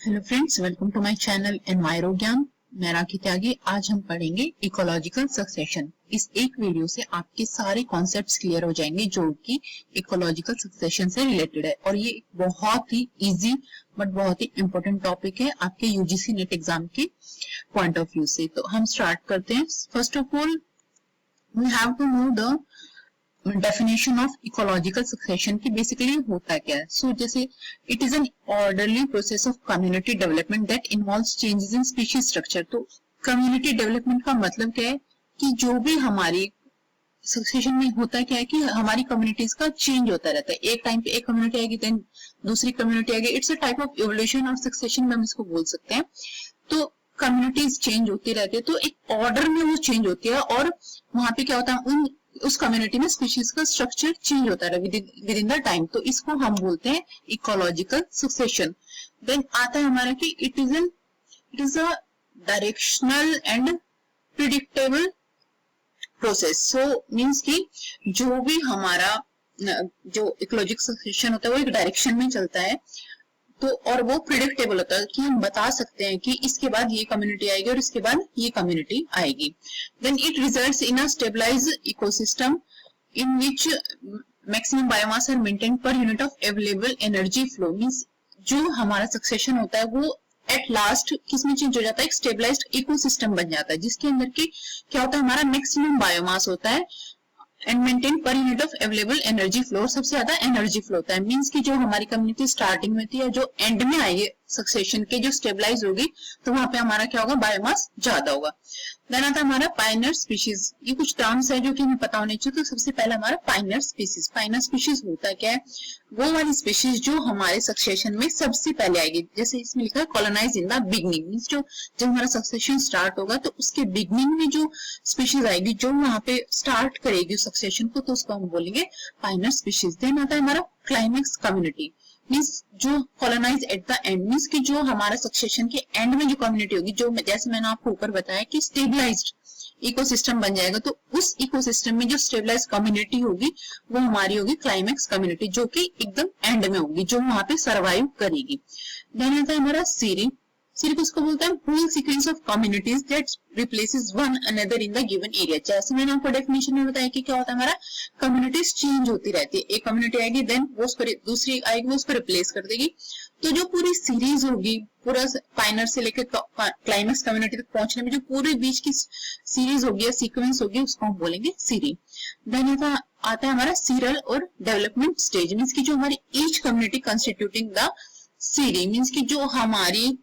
Hello friends, welcome to my channel enviro Gyan. मैं राखी त्यागी। आज हम पढ़ेंगे इकोलॉजिकल सक्सेशन। इस एक वीडियो से आपके सारे कॉन्सेप्ट्स क्लियर हो जाएंगे जो कि इकोलॉजिकल सक्सेशन से रिलेटेड है। और ये बहुत ही इजी बट बहुत ही इंपॉर्टेंट टॉपिक है आपके यूजीसी नेट एग्जाम के पॉइंट ऑफ व्यू से। तो हम स्टार्ट करते हैं। First of all we have to know the definition of ecological succession की बेसिकली होता क्या है। सो जैसे it is an orderly process of community development that involves changes in species structure. तो कम्युनिटी डेवलपमेंट का मतलब क्या है कि जो भी हमारी सक्सेशन में होता है क्या है कि हमारी कम्युनिटीज का चेंज होता रहता है। एक टाइम पे एक कम्युनिटी आएगी, देन दूसरी कम्युनिटी आएगी। It's a type of evolution और सक्सेशन में हम इसको बोल सकते हैं। तो कम्युनिटीज चेंज होती रहती है, तो एक ऑर्डर में वो चेंज होती है और वहां पे क्या होता है उस कम्युनिटी में स्पीशीज का स्ट्रक्चर चेंज होता है विद इन द टाइम। तो इसको हम बोलते हैं इकोलॉजिकल सक्सेशन। देन आता है हमारा कि it is a directional and predictable process. So means कि जो भी हमारा जो इकोलॉजिकल सक्सेशन होता है वो एक डायरेक्शन में चलता है, तो और वो प्रिडिक्टेबल होता है कि हम बता सकते हैं कि इसके बाद ये कम्युनिटी आएगी और इसके बाद ये कम्युनिटी आएगी। Then it results in a stabilized ecosystem in which maximum biomass are maintained per unit of available energy flow. Means जो हमारा सक्सेशन होता है वो एट लास्ट किसमें चेंज हो जाता है, एक स्टेबलाइज्ड इकोसिस्टम बन जाता है जिसके अंदर की क्या होता है, हमारा मैक्सिमम बायोमास होता है एंड मेंटेन पर unit of available energy flow. सबसे ज्यादा एनर्जी फ्लो होता है। मींस कि जो हमारी कम्युनिटी स्टार्टिंग में थी या जो एंड में आई है सक्सेशन के, जो स्टेबलाइज होगी, तो वहां पे हमारा क्या होगा, बायोमास ज्यादा होगा। देन आता हमारा पाइनर स्पीशीज। ये कुछ टर्म्स है जो कि हमें पता होने चाहिए। तो सबसे पहला हमारा पाइनर स्पीशीज। पाइनर स्पीशीज होता क्या है, वो वाली स्पीशीज जो हमारे सक्सेशन में सबसे पहले आएगी। जैसे इसमें लिखा है colonize in the beginning. Means जो जब हमारा सक्सेशन स्टार्ट होगा तो उसके बिगनिंग में जो स्पीशीज आएगी जो वहां पे स्टार्ट करेगी सक्सेशन को, तो उसको हम बोलेंगे पाइनर स्पीशीज। देन आता है हमारा क्लाइमेक्स कम्युनिटी। मींस जो colonize at the end. Means कि जो हमारा सक्सेशन के एंड में जो कम्युनिटी होगी, जो जैसे मैंने आपको ऊपर बताया कि स्टेबलाइज्ड इकोसिस्टम बन जाएगा, तो उस इकोसिस्टम में जो स्टेबलाइज्ड कम्युनिटी होगी वो हमारी होगी क्लाइमेक्स कम्युनिटी, जो कि एकदम एंड में होगी, जो वहां पे सर्वाइव करेगी। देन आता है हमारा सीरी। सिर्फ उसको बोलते हैं whole sequence of communities that replaces one another in the given area. जैसे मैंने आपको डेफिनेशन में बताया कि क्या होता है, हमारा कम्युनिटीज चेंज होती रहती है। एक कम्युनिटी आएगी, देन वो उस पर दूसरी आएगी, वो उस पर रिप्लेस कर देगी। तो जो पूरी सीरीज होगी, पूरा पाइनर से लेकर क्लाइमेक्स कम्युनिटी तक पहुंचने में जो पूरे बीच की सीरीज होगी या सीक्वेंस होगी, उसको हम बोलेंगे सीरी। देन आता है हमारा सीरल और डेवलपमेंट स्टेज। मीन्स की जो हमारी each community constituting the sere. Means की जो हमारी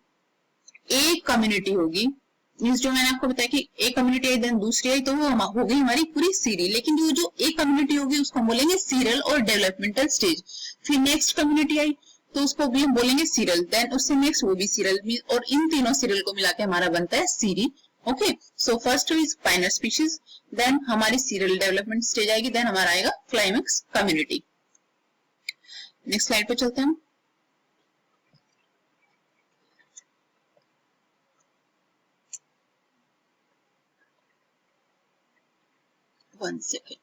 एक कम्युनिटी होगी, मींस जो मैंने आपको बताया कि एक कम्युनिटी आई देन दूसरी आई, तो वो हो गई हमारी पूरी सीरी। लेकिन जो एक कम्युनिटी होगी उसको हम बोलेंगे सीरल और डेवलपमेंटल स्टेज। फिर नेक्स्ट कम्युनिटी आई तो उसको भी हम बोलेंगे सीरल, देन उससे नेक्स्ट वो भी सीरल, और इन तीनों सीरल को मिला के हमारा बनता है sere. Okay, so first is pioneer species, then हमारी सीरल डेवलपमेंट स्टेज आएगी, देन हमारा आएगा क्लाइमेक्स कम्युनिटी। नेक्स्ट स्लाइड पे चलते हैं। One second.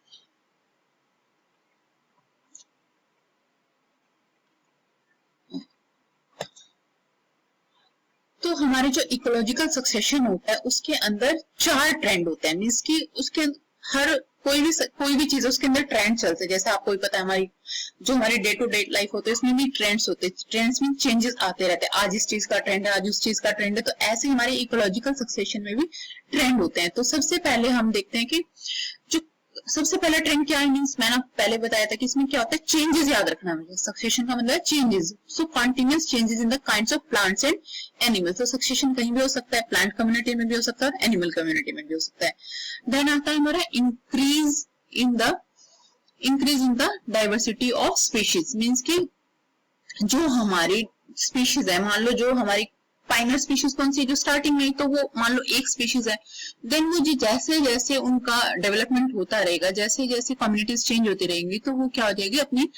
तो हमारे जो इकोलॉजिकल सक्सेशन होता है उसके अंदर 4 ट्रेंड होते हैं। मींस कि उसके हर कोई भी चीज उसके अंदर ट्रेंड चलते हैं। जैसे आपको भी पता है हमारी डे टू डे लाइफ होती है, उसमें भी ट्रेंड्स होते हैं। ट्रेंड्स में चेंजेस आते रहते हैं। आज इस चीज का ट्रेंड है, आज उस चीज का ट्रेंड है। तो ऐसे हमारे इकोलॉजिकल सक्सेशन में भी ट्रेंड होते हैं। तो सबसे पहले हम देखते हैं कि जो सबसे पहला ट्रेंड क्या है। मींस मैंने पहले बताया था कि इसमें क्या होता है, चेंजेस याद रखना है मुझे। सक्सेशन का मतलब है changes. So continuous changes in the kinds of plants and animals. तो सक्सेशन कहीं भी हो सकता है, प्लांट कम्युनिटी में भी हो सकता है, एनिमल कम्युनिटी में भी हो सकता है। देन आता है हमारा increase in the diversity of species. Means की जो हमारी स्पीशीज है, मान लो जो हमारी पाइनर स्पीशीज कौन सी है, जो स्टार्टिंग में, तो वो मान लो एक स्पीशीज है। देन वो जी जैसे जैसे उनका डेवलपमेंट होता रहेगा, जैसे जैसे कम्युनिटीज चेंज होती रहेंगी, तो वो क्या हो जाएगी, अपनी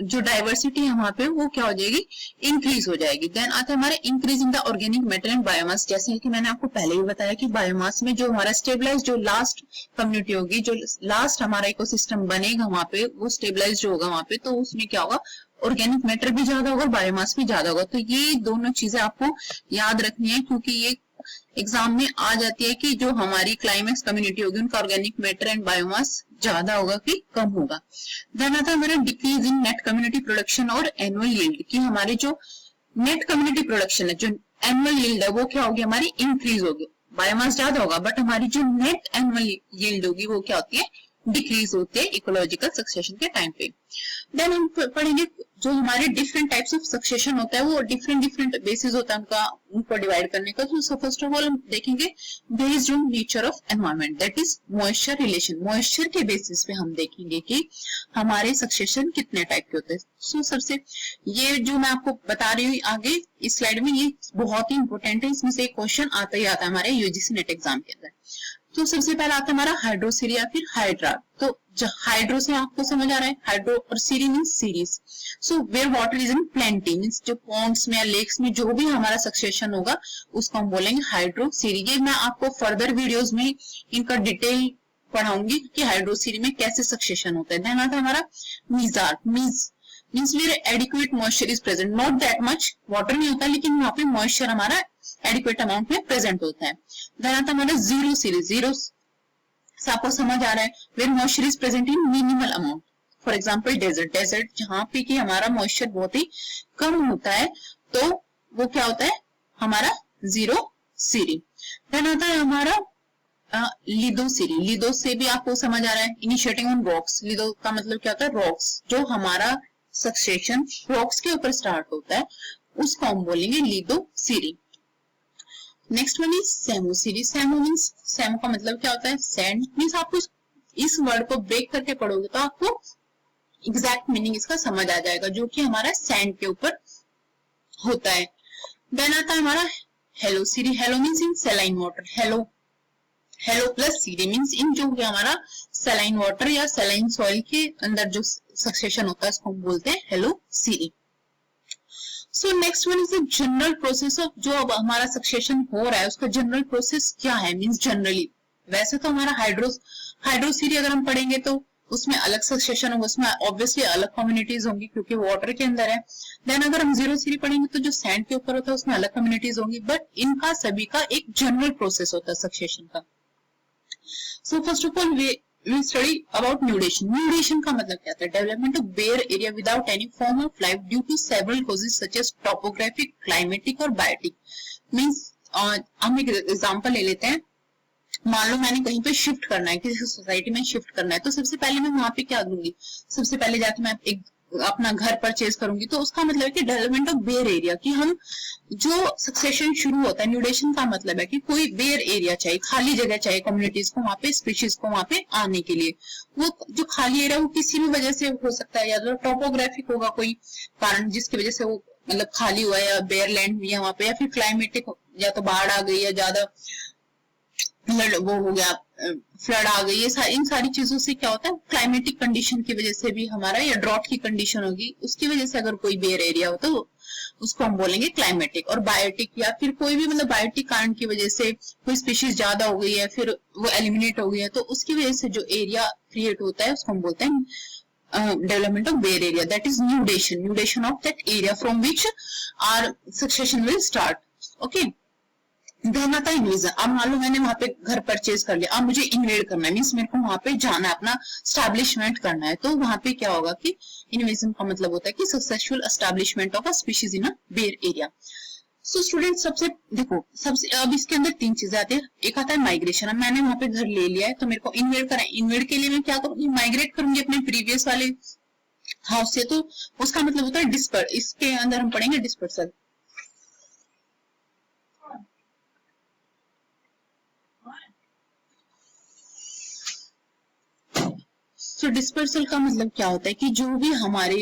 जो डाइवर्सिटी है वहां पे वो क्या हो जाएगी, इंक्रीज हो जाएगी। देन आता है हमारा increase in the organic matter and biomass. जैसे कि मैंने आपको पहले भी बताया कि बायोमास में जो हमारा स्टेबलाइज जो लास्ट कम्युनिटी होगी, जो लास्ट हमारा इकोसिस्टम बनेगा वहां पे, वो स्टेबलाइज होगा वहां पे, तो उसमें क्या होगा, ऑर्गेनिक मैटर भी ज्यादा होगा, बायोमास भी ज्यादा होगा। तो ये दोनों चीजें आपको याद रखनी है, क्योंकि ये एग्जाम में आ जाती है कि जो हमारी क्लाइमेक्स कम्युनिटी होगी उनका ऑर्गेनिक मैटर एंड बायोमास ज्यादा होगा कि कम होगा। देन आता है हमारा decrease in net community production और एनुअल यील्ड, कि हमारे जो नेट कम्युनिटी प्रोडक्शन है, जो एनुअल यील्ड है, वो क्या होगी हमारी इंक्रीज होगी। बायोमास ज्यादा होगा बट हमारी जो नेट एनुअल यील्ड होगी वो क्या होती है, डिक्रीज होती है इकोलॉजिकल सक्सेशन के टाइम पे। देन हम पढ़ेंगे जो हमारे डिफरेंट टाइप्स ऑफ सक्सेशन होता है, वो डिफरेंट बेसिस होता है उनका, उनको डिवाइड करने का। तो फर्स्ट ऑफ ऑल हम देखेंगे based on nature of environment, that is moisture relation. Moisture के बेसिस पे हम देखेंगे कि हमारे सक्सेशन कितने टाइप के होते हैं। सो सबसे ये जो मैं आपको बता रही हूँ आगे इस स्लाइड में, ये बहुत ही इंपॉर्टेंट है, इसमें से एक क्वेश्चन आता ही आता है हमारे यूजीसी नेट एग्जाम के अंदर। तो सबसे पहला आता है हमारा हाइड्रोसीरी या फिर हाइड्रा। तो हाइड्रो से आपको समझ आ रहा है, हाइड्रो और sere means series. So where water is in plenty, means जो पॉन्ड्स में या लेक्स में जो भी हमारा सक्सेशन होगा उसको हम बोलेंगे हाइड्रो सीरी। ये मैं आपको फर्दर वीडियोस में इनका डिटेल पढ़ाऊंगी कि हाइड्रोसीरी में कैसे सक्सेशन होता है। देन आता है हमारा mesarch, means where adequate moisture is present, not that much water नहीं होता लेकिन वहां पे मॉइस्चर हमारा एडिक्वेट अमाउंट में प्रेजेंट होता है। देन आता है हमारा जीरो सीरीज, जीरो से आपको समझ आ रहा है where moisture is present in minimal amount. For example desert, desert जहां पे कि हमारा मॉइस्चर बहुत ही कम होता है तो वो क्या होता है हमारा जीरो सीरी। देन आता है हमारा लिदोसीरी, लिदो से भी आपको समझ आ रहा है इनिशिएटिंग ऑन रॉक्स। लिदो का मतलब क्या होता है, रॉक्स, जो हमारा सक्सेशन रॉक्स के ऊपर स्टार्ट होता है उसको हम बोलेंगे lithosere. Next one is psammosere. Psammo means, psammo का मतलब क्या होता है, सैंड। मींस आपको इस वर्ड को ब्रेक करके पढ़ोगे तो आपको एग्जैक्ट मीनिंग इसका समझ आ जाएगा, जो कि हमारा सैंड के ऊपर होता है। देन आता है हमारा halosere, halo means in saline water, halo halo plus sere means in जो हमारा सैलाइन वाटर या सैलाइन सॉइल के अंदर जो सक्सेशन होता है उसको हम बोलते हैं halo sere. So next one is the general process of, जो अब हमारा सक्सेशन हो रहा है उसका जनरल प्रोसेस क्या है, मींस जनरली। वैसे तो हमारा हाइड्रोसीरी अगर हम पढ़ेंगे तो उसमें अलग सक्सेशन होगा, उसमें ऑब्वियसली अलग कम्युनिटीज होंगी क्योंकि वाटर के अंदर है। देन अगर हम जीरो सीरी पढ़ेंगे तो जो सैंड के ऊपर होता है उसमें अलग कम्युनिटीज होंगी, बट इनका सभी का एक जनरल प्रोसेस होता है सक्सेशन का। So first of all we study about nudation. Nudation का मतलब क्या होता है, development of bare area without any form of life due to several causes such as topographic, climatic और biotic. Means हम एक एग्जांपल ले लेते हैं, मान लो मैंने कहीं पे शिफ्ट करना है, किसी सोसाइटी में शिफ्ट करना है, तो सबसे पहले मैं वहां पे क्या दूंगी, सबसे पहले जाके मैं एक अपना घर परचेज करूंगी। तो उसका मतलब है कि डेवलपमेंट ऑफ बेयर एरिया, कि हम जो सक्सेशन शुरू होता है, न्यूडेशन का मतलब है कि कोई बेयर एरिया चाहिए, खाली जगह चाहिए कम्युनिटीज को वहां पे, स्पीशीज को वहां पे आने के लिए। वो जो खाली एरिया वो किसी भी वजह से हो सकता है, या तो टोपोग्राफिक होगा कोई कारण जिसकी वजह से वो मतलब खाली हुआ है या बेयर लैंड हुई है वहां पे, या फिर क्लाइमेटिक, या तो बाढ़ आ गई या ज्यादा वो हो गया, फ्लड आ गई, ये इन सारी चीजों से क्या होता है, क्लाइमेटिक कंडीशन की वजह से भी हमारा, या ड्रॉट की कंडीशन होगी उसकी वजह से अगर कोई बेयर एरिया हो तो उसको हम बोलेंगे क्लाइमेटिक। और बायोटिक, या फिर कोई भी मतलब बायोटिक कारण की वजह से कोई स्पीशीज ज्यादा हो गई है, फिर वो एलिमिनेट हो गई है, तो उसकी वजह से जो एरिया क्रिएट होता है उसको हम बोलते हैं development of bare area, that is nudation, nudation of that area from which our succession will start. Okay, then आता है इन्वेजन। अब मान लो मैंने वहां पे घर परचेज कर लिया, अब मुझे इन्वेड करना है, मींस मेरे को वहां पे जाना है, अपना स्टैब्लिशमेंट करना है, तो वहां पे क्या होगा कि इन्वेजन का मतलब होता है कि successful establishment of a species in a bare area. So student सबसे देखो, सबसे अब इसके अंदर तीन चीजें आती है। एक आता है माइग्रेशन, अब मैंने वहां पे घर ले लिया है तो मेरे को इन्वेड करना है, इन्वेड के लिए मैं क्या करूंगी, माइग्रेट करूंगी अपने प्रीवियस वाले हाउस से, तो उसका मतलब होता है डिस्पर्स। इसके अंदर हम पढ़ेंगे डिस्पर्सल। तो डिस्पर्सल का मतलब क्या होता है कि जो भी हमारे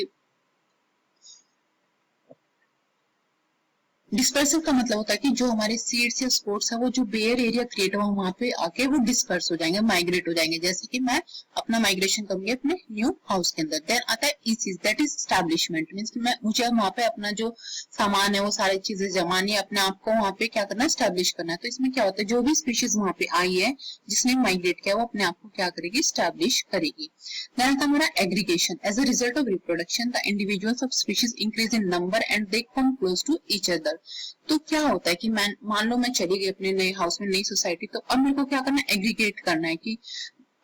डिस्पर्सल का मतलब होता है कि जो हमारे सीड्स या स्पोर्ट्स है वो जो बेयर एरिया क्रिएट हुआ वहां पे आके वो डिस्पर्स हो जाएंगे, माइग्रेट हो जाएंगे। जैसे कि मैं अपना माइग्रेशन करूंगी अपने न्यू हाउस के अंदर। देन आता है ईसीज, दैट इज एस्टैब्लिशमेंट, मींस कि मैं मुझे वहां पे अपना जो सामान है वो सारी चीजें जमानी है, अपने आप को वहां पे क्या करना है, एस्टैब्लिश करना है। तो इसमें क्या होता है, जो भी स्पीशीज वहां पे आई है जिसने माइग्रेट किया वो अपने आप को क्या करेगी, एस्टैब्लिश करेगी। देन आता है हमारा aggregation. As a result of reproduction the individuals of species increase in number and they come close to each other. तो क्या होता है कि मैं मान लो मैं चली गई अपने नए हाउस में, नई सोसाइटी, तो अब मेरे को क्या करना है, एग्रीगेट करना है कि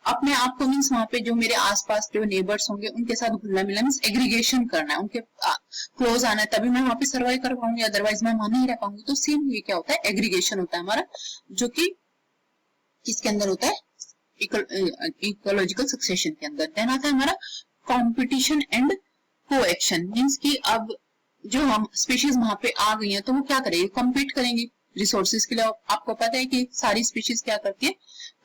अपने आप को, मीन्स वहां पे जो मेरे आसपास जो नेबर्स होंगे उनके साथ घुलना मिलना, मीन्स एग्रीगेशन करना है, उनके क्लोज आना है, तभी मैं वहां पे सर्वाइव कर पाऊंगी, अदरवाइज मैं वहां नहीं रह पाऊंगी। तो सेम ये क्या होता है, एग्रीगेशन होता है हमारा, जो कि किसके अंदर होता है, इकोलॉजिकल सक्सेशन के अंदर। देन आता है हमारा कॉम्पिटिशन एंड कोएक्शन, मीन्स कि अब जो हम स्पीशीज वहां पे आ गई हैं तो वो क्या करेंगे, कम्पीट करेंगे रिसोर्सेज के लिए। आपको पता है कि सारी स्पीशीज क्या करती है,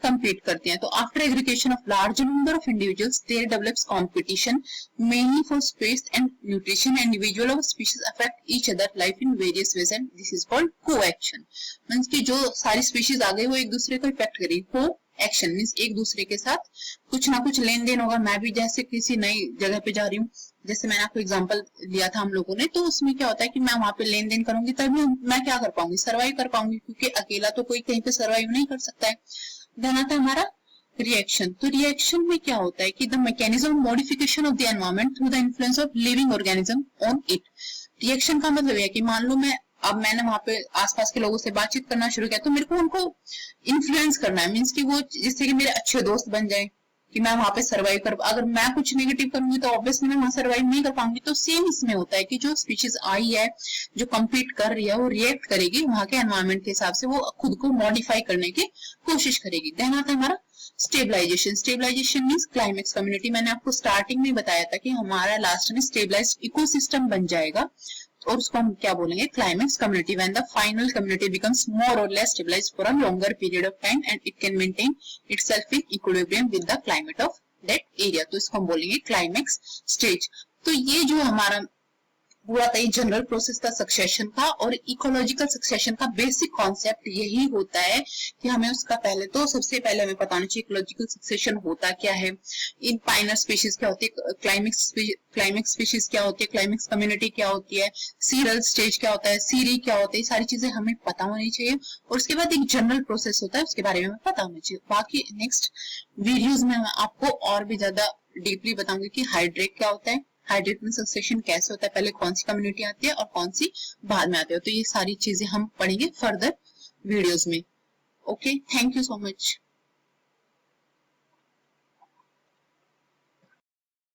compete करती हैं। तो after aggregation of large number of individuals there develops competition mainly for space and nutrition. Individual of species affect each other life in various ways and this is called coaction. Means कि जो सारी species आ गई वो एक दूसरे को effect करेगी। को एक्शन मीन्स एक दूसरे के साथ कुछ ना कुछ लेन देन होगा। मैं भी जैसे किसी नई जगह पे जा रही हूँ, जैसे मैंने आपको एग्जांपल दिया था हम लोगों ने, तो उसमें क्या होता है कि मैं वहां पे लेन देन करूंगी तभी मैं क्या कर पाऊंगी, सर्वाइव कर पाऊंगी, क्योंकि अकेला तो कोई कहीं पे सर्वाइव नहीं कर सकता है। देन आता है हमारा रिएक्शन। तो रिएक्शन में क्या होता है कि the mechanism modification of the environment through the influence of living organism on it. Reaction का मतलब है कि मान लो मैंने वहां पे आसपास के लोगों से बातचीत करना शुरू किया, तो मेरे को उनको इन्फ्लुएंस करना है, मीन्स कि वो जिससे कि मेरे अच्छे दोस्त बन जाए, कि मैं वहां पे सर्वाइव कर। अगर मैं कुछ नेगेटिव करूंगी तो ऑब्वियसली मैं वहां सर्वाइव नहीं कर पाऊंगी। तो सेम इसमें होता है कि जो स्पीशीज आई है, जो कम्पीट कर रही है, वो रिएक्ट करेगी वहां के एनवायरनमेंट के हिसाब से, वो खुद को मॉडिफाई करने की कोशिश करेगी। देन आता है हमारा stabilization. Stabilization means climax community. मैंने आपको स्टार्टिंग में बताया था कि हमारा लास्ट में स्टेबलाइज्ड इकोसिस्टम बन जाएगा, और उसको हम क्या बोलेंगे, climax community. When the final community becomes more or less stabilised for a longer period of time and it can maintain itself in equilibrium with the climate of that area. तो इसको हम बोलेंगे क्लाइमेक्स स्टेज। तो ये जो हमारा पूरा था जनरल प्रोसेस था सक्सेशन का, और इकोलॉजिकल सक्सेशन का बेसिक कॉन्सेप्ट यही होता है कि हमें उसका सबसे पहले हमें बताना चाहिए इकोलॉजिकल सक्सेशन होता क्या है, इन पाइनर स्पीशीज क्या होती है, क्लाइमेक्स स्पीशीज क्या होती है, क्लाइमेक्स कम्युनिटी क्या होती है, सीरल स्टेज क्या होता है, सीरी क्या होता है, सारी चीजें हमें पता होनी चाहिए। और उसके बाद एक जनरल प्रोसेस होता है, उसके बारे में हमें पता होना चाहिए। बाकी नेक्स्ट वीडियोज में आपको और भी ज्यादा डीपली बताऊंगी कि हाइड्रेट क्या होता है, हाइड्रेट में सक्सेशन कैसे होता है, पहले कौन सी कम्युनिटी आती है और कौन सी बाद में आती है। तो ये सारी चीजें हम पढ़ेंगे फर्दर वीडियोस में। Okay, thank you so much.